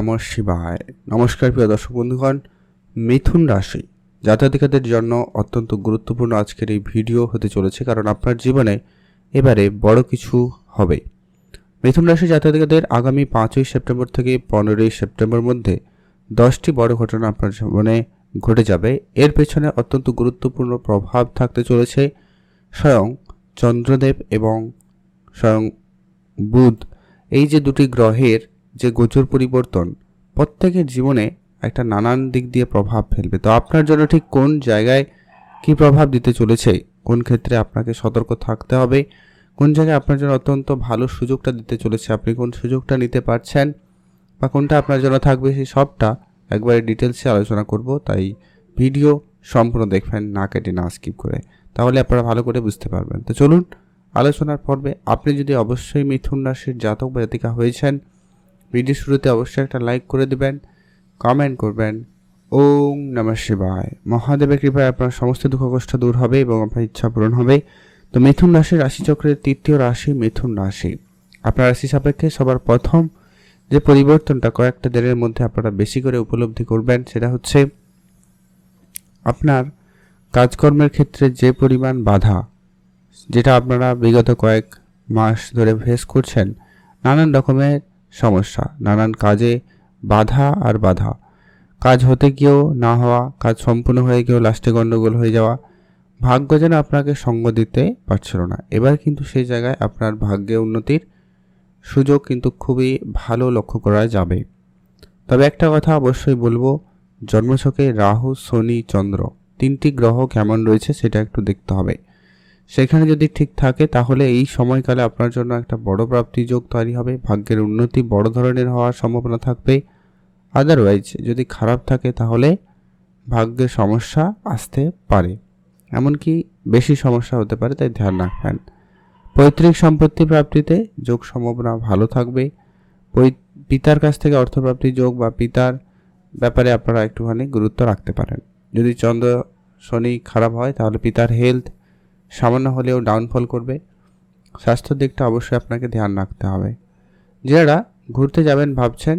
নমঃ শিবায়। নমস্কার প্রিয় দর্শক বন্ধুগণ, মিথুন রাশি জাতকদের জন্য অত্যন্ত গুরুত্বপূর্ণ আজকের এই ভিডিও হতে চলেছে, কারণ আপনার জীবনে এবারে বড় কিছু হবে। মিথুন রাশি জাতকদের আগামী 5ই সেপ্টেম্বর থেকে 15ই সেপ্টেম্বর মধ্যে 10টি বড় ঘটনা আপনার জীবনে ঘটে যাবে। এর পেছনে অত্যন্ত গুরুত্বপূর্ণ প্রভাব থাকতে চলেছে স্বয়ং চন্দ্রদেব এবং স্বয়ং বুধ, এই যে দুটি গ্রহের যে গোচর পরিবর্তন প্রত্যেকের জীবনে একটা নানান দিক দিয়ে প্রভাব ফেলবে। তো আপনার জন্য ঠিক কোন জায়গায় কি প্রভাব দিতে চলেছে, কোন ক্ষেত্রে আপনাকে সতর্ক থাকতে হবে, কোন জায়গায় আপনার জন্য অত্যন্ত ভালো সুযোগটা দিতে চলেছে, আপনি কোন সুযোগটা নিতে পারছেন বা কোনটা আপনার জন্য থাকবে, সেই সবটা একবারে ডিটেলসে আলোচনা করব। তাই ভিডিও সম্পূর্ণ দেখবেন, না কেটে না স্কিপ করে, তাহলে আপনারা ভালো করে বুঝতে পারবেন। তো চলুন আলোচনার পর্বে। আপনি যদি অবশ্যই মিথুন রাশির জাতক বা জাতিকা হয়েছেন, ভিডিও শুরুতে অবশ্যই একটা লাইক করে দিবেন, কমেন্ট করবেন ওম নমঃ শিবায়। মহাদেবের কৃপায় আপনার সমস্ত দুঃখ কষ্ট দূর হবে এবং আপনার ইচ্ছা পূরণ হবে। তো মিথুন রাশির রাশিচক্রের তৃতীয় রাশি মিথুন রাশি। আপনার রাশি সাপেক্ষে সবার প্রথম যে পরিবর্তনটা কয়েকটা দিনের মধ্যে আপনারা বেশি করে উপলব্ধি করবেন, সেটা হচ্ছে আপনার কাজকর্মের ক্ষেত্রে যে পরিমাণ বাধা, যেটা আপনারা বিগত কয়েক মাস ধরে ফেস করছেন, নানান রকমের সমস্যা, নানান কাজে বাধা আর বাধা, কাজ হতে গিয়েও না হওয়া, কাজ সম্পূর্ণ হয়ে গিয়েও লাস্টে গণ্ডগোল হয়ে যাওয়া, ভাগ্য যেন আপনাকে সঙ্গ দিতে পারছিল না। এবার কিন্তু সেই জায়গায় আপনার ভাগ্যে উন্নতির সুযোগ কিন্তু খুবই ভালো লক্ষ্য করা যাবে। তবে একটা কথা অবশ্যই বলবো, জন্মছকে রাহু, শনি, চন্দ্র তিনটি গ্রহ কেমন রয়েছে সেটা একটু দেখতে হবে। সেখানে যদি ঠিক থাকে তাহলে এই সময়কালে আপনার জন্য একটা বড় প্রাপ্তি যোগ তৈরি হবে, ভাগ্যের উন্নতি বড় ধরনের হওয়ার সম্ভাবনা থাকবে। আদারওয়াইজ যদি খারাপ থাকে তাহলে ভাগ্যের সমস্যা আসতে পারে, এমনকি বেশি সমস্যা হতে পারে, তাই ধ্যান রাখবেন। পৈতৃক সম্পত্তি প্রাপ্তিতে যোগ সম্ভাবনা ভালো থাকবে। পিতার কাছ থেকে অর্থপ্রাপ্তি যোগ বা পিতার ব্যাপারে আপনারা একটুখানি গুরুত্ব রাখতে পারেন। যদি চন্দ্র শনি খারাপ হয় তাহলে পিতার হেলথ সামান্য হলেও ডাউনফল করবে। স্বাস্থ্যের দিকটা অবশ্যই আপনাকে ধ্যান রাখতে হবে। যারা ঘুরতে যাবেন ভাবছেন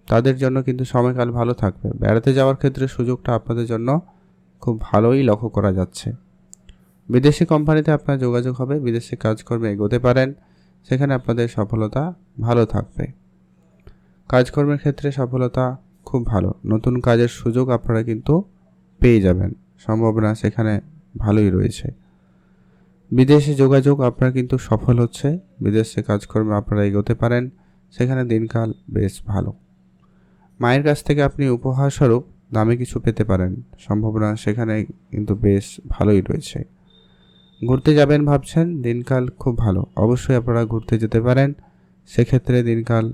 তাদের জন্য কিন্তু সময়কাল ভালো থাকবে। বেড়াতে যাওয়ার ক্ষেত্রে সুযোগটা আপনাদের জন্য খুব ভালোই লক্ষ্য করা যাচ্ছে। বিদেশি কোম্পানিতে আপনার যোগাযোগ হবে, বিদেশে কাজকর্মে এগোতে পারেন, সেখানে আপনাদের সফলতা ভালো থাকবে। কাজকর্মের ক্ষেত্রে সফলতা খুব ভালো, নতুন কাজের সুযোগ আপনারা কিন্তু পেয়ে যাবেন, সম্ভাবনা সেখানে ভালোই রয়েছে। বিদেশে যোগাযোগ আপনার কিন্তু সফল হচ্ছে, বিদেশে কাজকর্মে আপনারা এগোতে পারেন, সেখানে দিনকাল বেশ ভালো। মায়ের কাছ থেকে আপনি উপহার স্বরূপ দামে কিছু পেতে পারেন, সম্ভাবনা সেখানে কিন্তু বেশ ভালোই রয়েছে। ঘুরতে যাবেন ভাবছেন, দিনকাল খুব ভালো, অবশ্যই আপনারা ঘুরতে যেতে পারেন, সেক্ষেত্রে দিনকাল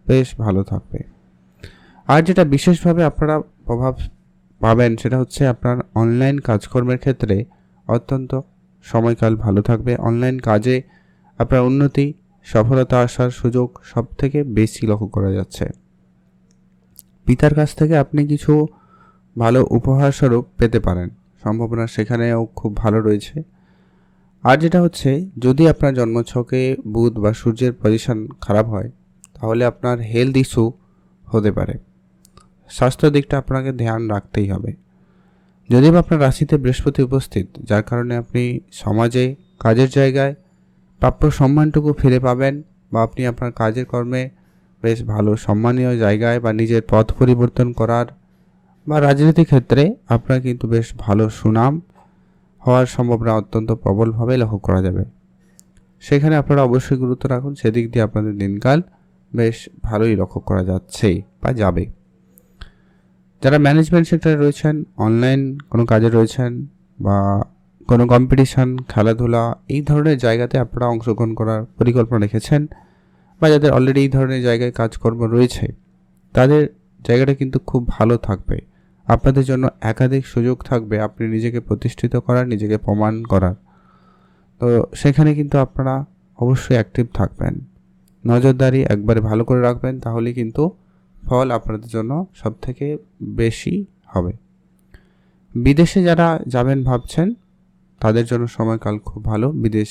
বেশ ভালো থাকবে। আর যেটা বিশেষভাবে আপনারা প্রভাব পাবেন সেটা হচ্ছে আপনার অনলাইন কাজকর্মের ক্ষেত্রে অত্যন্ত সময়কাল ভালো থাকবে। অনলাইন কাজে আপনার উন্নতি, সফলতা আসার সুযোগ সব থেকে বেশি লক্ষ্য করা যাচ্ছে। পিতার কাছ থেকে আপনি কিছু ভালো উপহার স্বরূপ পেতে পারেন, সম্ভাবনা সেখানেও খুব ভালো রয়েছে। আর যেটা হচ্ছে, যদি আপনার জন্মছকে বুধ বা সূর্যের পজিশন খারাপ হয় তাহলে আপনার হেলথ ইস্যু হতে পারে, স্বাস্থ্য দিকটা আপনাকে ধ্যান রাখতেই হবে। যদি আপনার রাশিতে বৃহস্পতি উপস্থিত, যার কারণে আপনি সমাজে কাজের জায়গায় প্রাপ্য সম্মানটুকু ফিরে পাবেন, বা আপনি আপনার কাজের কর্মে বেশ ভালো সম্মানীয় জায়গায় বা নিজের পথ পরিবর্তন করার, বা রাজনীতি ক্ষেত্রে আপনার কিন্তু বেশ ভালো সুনাম হওয়ার সম্ভাবনা অত্যন্ত প্রবলভাবে লক্ষ্য করা যাবে। সেখানে আপনারা অবশ্যই গুরুত্ব রাখুন, সেদিক দিয়ে আপনাদের দিনকাল বেশ ভালোই লক্ষ্য করা যাচ্ছে বা যাবে। যারা ম্যানেজমেন্ট সেক্টরে রয়েছেন, অনলাইন কোনো কাজে রয়েছেন, বা কোনো কম্পিটিশান, খেলাধুলা এই ধরনের জায়গাতে আপনারা অংশগ্রহণ করার পরিকল্পনা রেখেছেন, বা যাদের অলরেডি এই ধরনের জায়গায় কাজকর্ম রয়েছে, তাদের জায়গাটা কিন্তু খুব ভালো থাকবে। আপনাদের জন্য একাধিক সুযোগ থাকবে আপনি নিজেকে প্রতিষ্ঠিত করার, নিজেকে প্রমাণ করার। তো সেখানে কিন্তু আপনারা অবশ্যই অ্যাক্টিভ থাকবেন, নজরদারি একবারে ভালো করে রাখবেন, তাহলে কিন্তু ফল আপনাদের জন্য সব থেকে বেশি হবে। বিদেশে যারা যাবেন ভাবছেন তাদের জন্য সময়কাল খুব ভালো, বিদেশ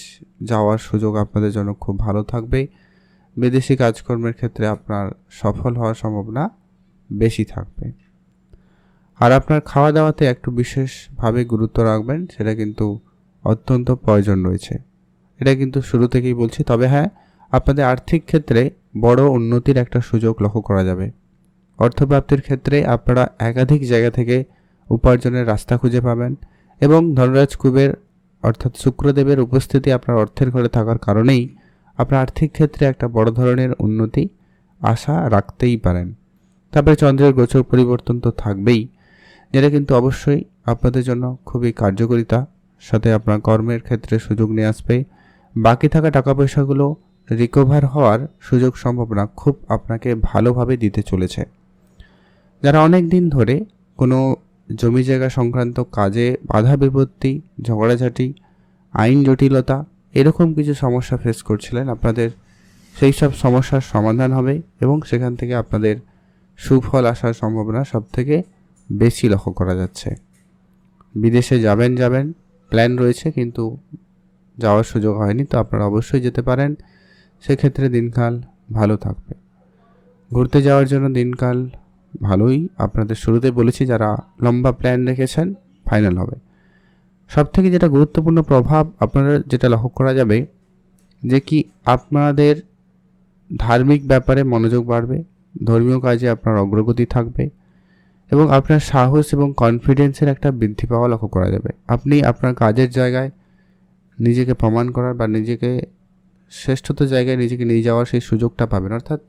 যাওয়ার সুযোগ আপনাদের জন্য খুব ভালো থাকবে। বিদেশি কাজকর্মের ক্ষেত্রে আপনার সফল হওয়ার সম্ভাবনা বেশি থাকবে। আর আপনার খাওয়া দাওয়াতে একটু বিশেষভাবে গুরুত্ব রাখবেন, সেটা কিন্তু অত্যন্ত প্রয়োজন রয়েছে। এটা কিন্তু শুরু থেকেই বলছি। তবে হ্যাঁ, আপনাদের আর্থিক ক্ষেত্রে বড় উন্নতির একটা সুযোগ লক্ষ্য করা যাবে। অর্থপ্রাপ্তির ক্ষেত্রে আপনারা একাধিক জায়গা থেকে উপার্জনের রাস্তা খুঁজে পাবেন এবং ধনরাজ কুবের অর্থাৎ শুক্রদেবের উপস্থিতি আপনার অর্থের ঘরে থাকার কারণেই আপনার আর্থিক ক্ষেত্রে একটা বড় ধরনের উন্নতি আশা রাখতেই পারেন। তারপরে চন্দ্রের গোচর পরিবর্তন তো থাকবেই, যেটা কিন্তু অবশ্যই আপনাদের জন্য খুবই কার্যকারিতা সাথে আপনার কর্মের ক্ষেত্রে সুযোগ নিয়ে আসবে। বাকি থাকা টাকা পয়সাগুলো রিকভার হওয়ার সুযোগ সম্ভাবনা খুব আপনাকে ভালোভাবে দিতে চলেছে। যারা অনেক দিন ধরে কোনো জমি জায়গা সংক্রান্ত কাজে বাধা বিপত্তি, ঝগড়াঝাটি, আইন জটিলতা এরকম কিছু সমস্যা ফেস করছিলেন, আপনাদের সেই সব সমস্যার সমাধান হবে এবং সেখান থেকে আপনাদের সুফল আসার সম্ভাবনা সবথেকে বেশি লক্ষ্য করা যাচ্ছে। বিদেশে যাবেন প্ল্যান রয়েছে কিন্তু যাওয়ার সুযোগ হয়নি, তো আপনারা অবশ্যই যেতে পারেন। সেক্ষেত্রে দিনকাল ভালো থাকবে। ঘুরতে যাওয়ার জন্য দিনকাল ভালোই, আপনাদের শুরুতে বলেছি যারা লম্বা প্ল্যান রেখেছেন ফাইনাল হবে। সবথেকে যেটা গুরুত্বপূর্ণ প্রভাব আপনারা যেটা লক্ষ্য করা যাবে যে কি আপনাদের ধার্মিক ব্যাপারে মনোযোগ বাড়বে, ধর্মীয় কাজে আপনার অগ্রগতি থাকবে এবং আপনার সাহস এবং কনফিডেন্সের একটা বৃদ্ধি পাওয়া লক্ষ্য করা যাবে। আপনি আপনার কাজের জায়গায় নিজেকে প্রমাণ করার বা নিজেকে শ্রেষ্ঠত্ব জায়গায় নিজেকে নিয়ে যাওয়ার সেই সুযোগটা পাবেন। অর্থাৎ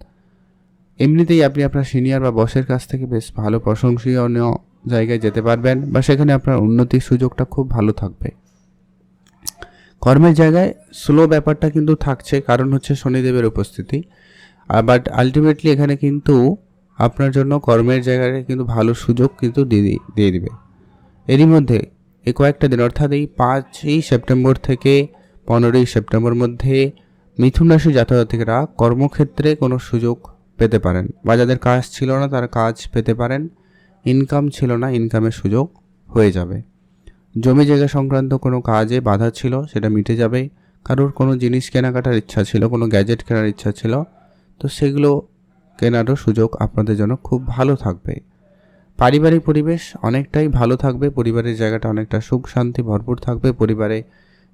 এমনিতেই আপনি আপনার সিনিয়র বা বসের কাছ থেকে বেশ ভালো প্রশংসনীয় জায়গায় যেতে পারবেন বা সেখানে আপনার উন্নতির সুযোগটা খুব ভালো থাকবে। কর্মের জায়গায় স্লো ব্যাপারটা কিন্তু থাকছে, কারণ হচ্ছে শনিদেবের উপস্থিতি। বাট আলটিমেটলি এখানে কিন্তু আপনার জন্য কর্মের জায়গায় কিন্তু ভালো সুযোগ কিন্তু দিয়ে দিবে। এরই মধ্যে এই কয়েকটা দিন অর্থাৎ এই 5ই সেপ্টেম্বর থেকে 15ই সেপ্টেম্বর মধ্যে মিথুন রাশি জাতক-জাতিকারা কর্মক্ষেত্রে কোনো সুযোগ পেতে পারেন বা যাদের কাজ ছিল না তারা কাজ পেতে পারেন। ইনকাম ছিল না, ইনকামের সুযোগ হয়ে যাবে। জমি জায়গা সংক্রান্ত কোনো কাজে বাধা ছিল সেটা মিটে যাবে। কারোর কোনো জিনিস কেনাকাটার ইচ্ছা ছিল, কোনো গ্যাজেট কেনার ইচ্ছা ছিল, তো সেগুলো কেনারও সুযোগ আপনাদের জন্য খুব ভালো থাকবে। পারিবারিক পরিবেশ অনেকটাই ভালো থাকবে, পরিবারের জায়গাটা অনেকটা সুখ শান্তি ভরপুর থাকবে। পরিবারে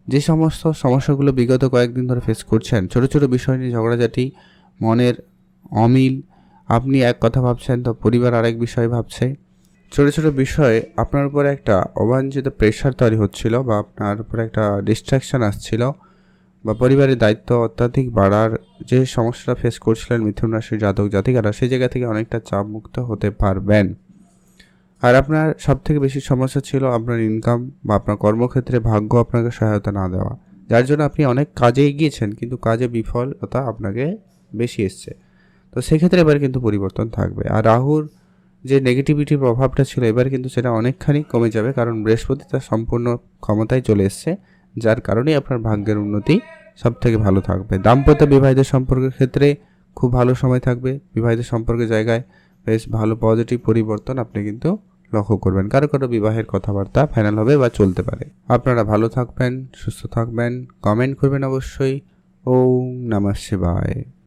যে সমস্ত সমস্যাগুলো বিগত কয়েকদিন ধরে ফেস করছেন, ছোট ছোট বিষয় নিয়ে ঝগড়াঝাটি, মনের অমিল, আপনি এক কথা ভাবছেন তো পরিবার আরেক বিষয় ভাবছে, ছোট ছোট বিষয়ে আপনার উপরে একটা অবাঞ্ছিত প্রেশার তৈরি হচ্ছিল বা আপনার উপরে একটা ডিস্ট্রাকশান আসছিল বা পরিবারের দায়িত্ব অত্যাধিক বাড়ার যে সমস্যাটা ফেস করছিলেন মিথুন রাশির জাতক জাতিকারা, সেই জায়গা থেকে অনেকটা চাপমুক্ত হতে পারবেন। আর আপনার সবথেকে বেশি সমস্যা ছিল আপনার ইনকাম বা আপনার কর্মক্ষেত্রে ভাগ্য আপনাকে সহায়তা না দেওয়া, যার জন্য আপনি অনেক কাজে এগিয়েছেন কিন্তু কাজে বিফলতা আপনাকে বেশি এসছে। তো সেক্ষেত্রে এবার কিন্তু পরিবর্তন থাকবে। আর রাহুর যে নেগেটিভিটির প্রভাবটা ছিল এবার কিন্তু সেটা অনেকখানি কমে যাবে, কারণ বৃহস্পতি তার সম্পূর্ণ ক্ষমতায় চলে এসছে, যার কারণেই আপনার ভাগ্যের উন্নতি সব থেকে ভালো থাকবে। দাম্পত্য বিবাহিত সম্পর্কের ক্ষেত্রে খুব ভালো সময় থাকবে। বিবাহিত সম্পর্কের জায়গায় বেশ ভালো পজিটিভ পরিবর্তন আপনি কিন্তু লক্ষ্য করবেন। কারো কারো বিবাহের কথাবার্তা ফাইনাল হবে বা চলতে পারে। আপনারা ভালো থাকবেন, সুস্থ থাকবেন, কমেন্ট করবেন অবশ্যই। ওম নমঃ শিবায়।